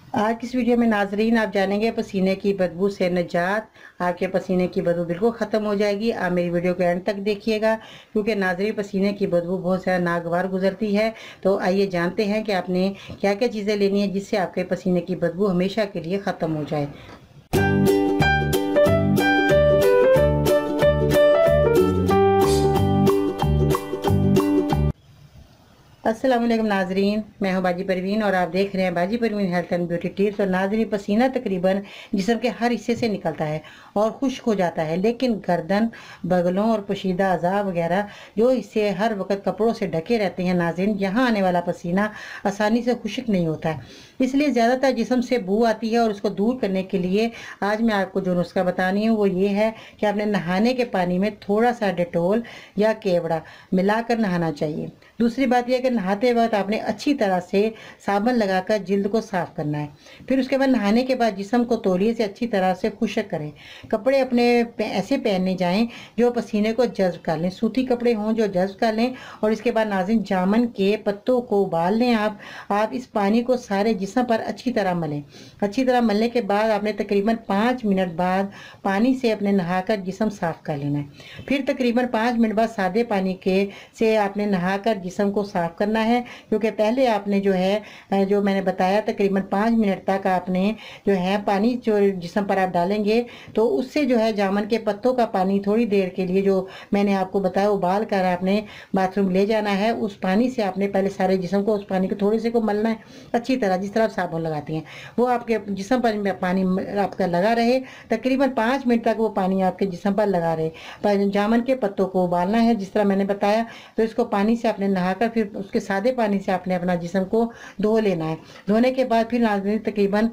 आज की इस वीडियो में नाजरीन आप जानेंगे पसीने की बदबू से निजात। आपके पसीने की बदबू बिल्कुल ख़त्म हो जाएगी। आप मेरी वीडियो को एंड तक देखिएगा क्योंकि नाजरीन पसीने की बदबू बहुत ज़्यादा नागवार गुजरती है। तो आइए जानते हैं कि आपने क्या क्या चीज़ें लेनी है जिससे आपके पसीने की बदबू हमेशा के लिए ख़त्म हो जाए। अस्सलाम वालेकुम नाजरीन, मैं हूं बाजी परवीन और आप देख रहे हैं बाजी Parveen health and beauty tips. और नाजरीन, पसीना तकरीबन जिस्म के हर हिस्से से निकलता है और खुश्क हो जाता है, लेकिन गर्दन, बगलों और पोशीदा अज़ा वगैरह जो हिस्से हर वक्त कपड़ों से ढके रहते हैं नाजरीन, यहाँ आने वाला पसीना आसानी से खुश्क नहीं होता है। इसलिए ज़्यादातर जिस्म से बू आती है और उसको दूर करने के लिए आज मैं आपको जो नुस्खा बतानी हूँ वो ये है कि आपने नहाने के पानी में थोड़ा सा डेटोल या केवड़ा मिलाकर नहाना चाहिए। दूसरी बात यह कि नहाते वक्त आपने अच्छी तरह से साबुन लगाकर जिल्द को साफ करना है। फिर उसके बाद नहाने के बाद जिस्म को तौलिए से अच्छी तरह से खुश्क करें। कपड़े अपने ऐसे पहनने जाएं जो पसीने को जज्ब कर लें, सूती कपड़े हों जो जज्ब कर लें। और इसके बाद नाज़रीन, जामुन के पत्तों को उबाल लें। आप इस पानी को सारे जिस्म पर अच्छी तरह मलें। अच्छी तरह मलने के बाद आपने तकरीबन 5 मिनट बाद पानी से अपने नहाकर जिस्म साफ कर लेना है। फिर तकरीबन 5 मिनट बाद सादे पानी के से आपने नहाकर जिस्म को साफ करना है, क्योंकि पहले आपने जो मैंने बताया तकरीबन 5 मिनट तक आपने जो है पानी जो जिस्म पर आप डालेंगे तो उससे जो है जामुन के पत्तों का पानी थोड़ी देर के लिए जो मैंने आपको बताया उबाल कर आपने बाथरूम ले जाना है। उस पानी से आपने पहले सारे जिस्म को उस पानी को थोड़े से को मलना है अच्छी तरह, जिस तरह आप साबुन लगाती हैं वो आपके जिस्म पर पानी आपका लगा रहे। तकरीबन 5 मिनट तक वो पानी आपके जिस्म पर लगा रहे। पर जामुन के पत्तों को उबालना है जिस तरह मैंने बताया। तो इसको पानी से आपने नहाकर फिर उसके सादे पानी से आपने अपना जिस्म को धो लेना है। धोने के बाद फिर नाज़रीन तकरीबन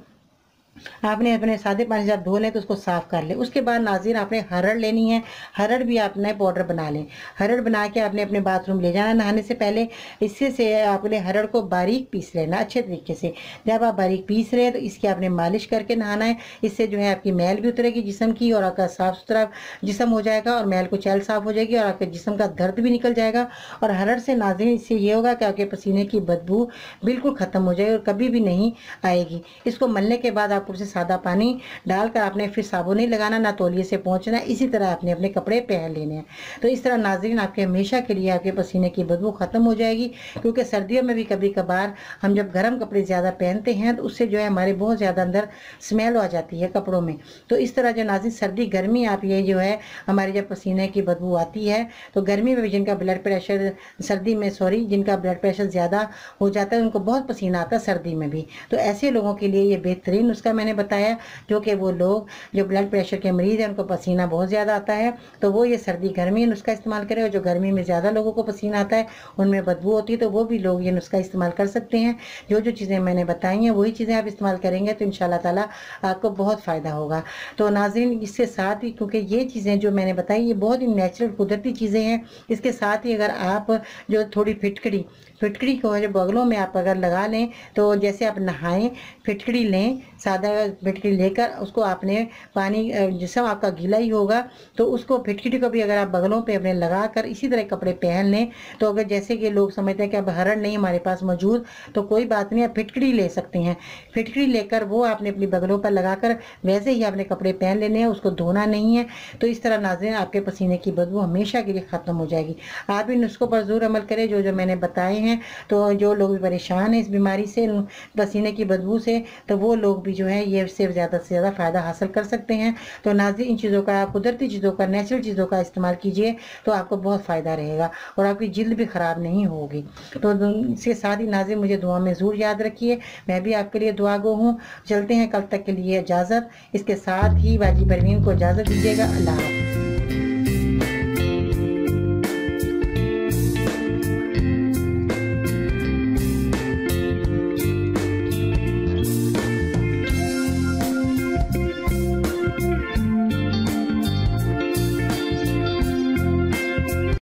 आपने अपने सादे पानी से आप धो लें तो उसको साफ कर लें। उसके बाद नाज़रीन आपने हरड़ लेनी है। हरड़ भी आपने पाउडर बना लें। हरड़ बना के आपने अपने बाथरूम ले जाना नहाने से पहले। इससे से आपने हरड़ को बारीक पीस लेना अच्छे तरीके से। जब आप बारीक पीस रहे हैं तो इसकी आपने मालिश करके नहाना है। इससे जो है आपकी मैल भी उतरेगी जिस्म की और आपका साफ़ सुथरा जिस्म हो जाएगा और मैल कुचैल साफ़ हो जाएगी और आपके जिस्म का दर्द भी निकल जाएगा। और हरड़ से नाज़रीन इससे ये होगा कि आपके पसीने की बदबू बिल्कुल ख़त्म हो जाएगी और कभी भी नहीं आएगी। इसको मलने के बाद आप से सादा पानी डालकर आपने फिर साबुन नहीं लगाना, ना तौलिए से पहुंचना। इसी तरह आपने अपने कपड़े पहन लेने हैं। तो इस तरह नाज़रीन आपके हमेशा के लिए आपके पसीने की बदबू ख़त्म हो जाएगी। क्योंकि सर्दियों में भी कभी कभार हम जब गर्म कपड़े ज़्यादा पहनते हैं तो उससे जो है हमारे बहुत ज़्यादा अंदर स्मेल आ जाती है कपड़ों में। तो इस तरह जो नाज़रीन सर्दी गर्मी आप ये जो है हमारे जब पसीने की बदबू आती है तो गर्मी में भी जिनका ब्लड प्रेशर जिनका ब्लड प्रेशर ज़्यादा हो जाता है उनको बहुत पसीना आता है सर्दी में भी। तो ऐसे लोगों के लिए ये बेहतरीन नुस्खा मैंने बताया, जो कि वो लोग जो ब्लड प्रेशर के मरीज हैं उनको पसीना बहुत ज़्यादा आता है तो वो ये सर्दी गर्मी नुस्खा इस्तेमाल करें। और जो गर्मी में ज़्यादा लोगों को पसीना आता है उनमें बदबू होती है तो वो भी लोग ये नुस्खा इस्तेमाल कर सकते हैं। जो जो चीज़ें मैंने बताई हैं वही चीज़ें आप इस्तेमाल करेंगे तो इंशाल्लाह ताला आपको बहुत फ़ायदा होगा। तो नाज़रीन, इसके साथ ही क्योंकि ये चीज़ें जो मैंने बताई ये बहुत ही नेचुरल कुदरती चीज़ें हैं, इसके साथ ही अगर आप जो थोड़ी फिटकड़ी को जो बगलों में आप अगर लगा लें तो जैसे आप नहाएं फिटकड़ी लें, सादा फिटकड़ी लेकर उसको आपने पानी जिसम आपका गीला ही होगा तो उसको फिटकड़ी को भी अगर आप बगलों पे अपने लगा कर इसी तरह कपड़े पहन लें तो अगर जैसे कि लोग समझते हैं कि अब हरड़ नहीं हमारे पास मौजूद तो कोई बात नहीं, आप फिटकड़ी ले सकते हैं। फिटकड़ी लेकर वो आपने अपनी बगलों पर लगाकर वैसे ही आपने कपड़े पहन लेने हैं, उसको धोना नहीं है। तो इस तरह नाज़रीन आपके पसीने की बदबू हमेशा के लिए ख़त्म हो जाएगी। आप इन नुस्खों पर ज़रूर अमल करें जो जो मैंने बताए हैं। तो जो लोग परेशान हैं इस बीमारी से पसीने की बदबू से तो वो लोग भी जो है ये इससे ज़्यादा से ज़्यादा फ़ायदा हासिल कर सकते हैं। तो नाज़रीन, इन चीज़ों का कुदरती चीज़ों का नेचुरल चीज़ों का इस्तेमाल कीजिए तो आपको बहुत फ़ायदा रहेगा और आपकी जिल्द भी ख़राब नहीं होगी। तो इसके साथ ही नाज़रीन मुझे दुआ में ज़रूर याद रखिए, मैं भी आपके लिए दुआ गो हूँ। चलते हैं कल तक के लिए इजाज़त। इसके साथ ही बाजी परवीन को इजाज़त दीजिएगा। अल्लाह हाफ़िज़।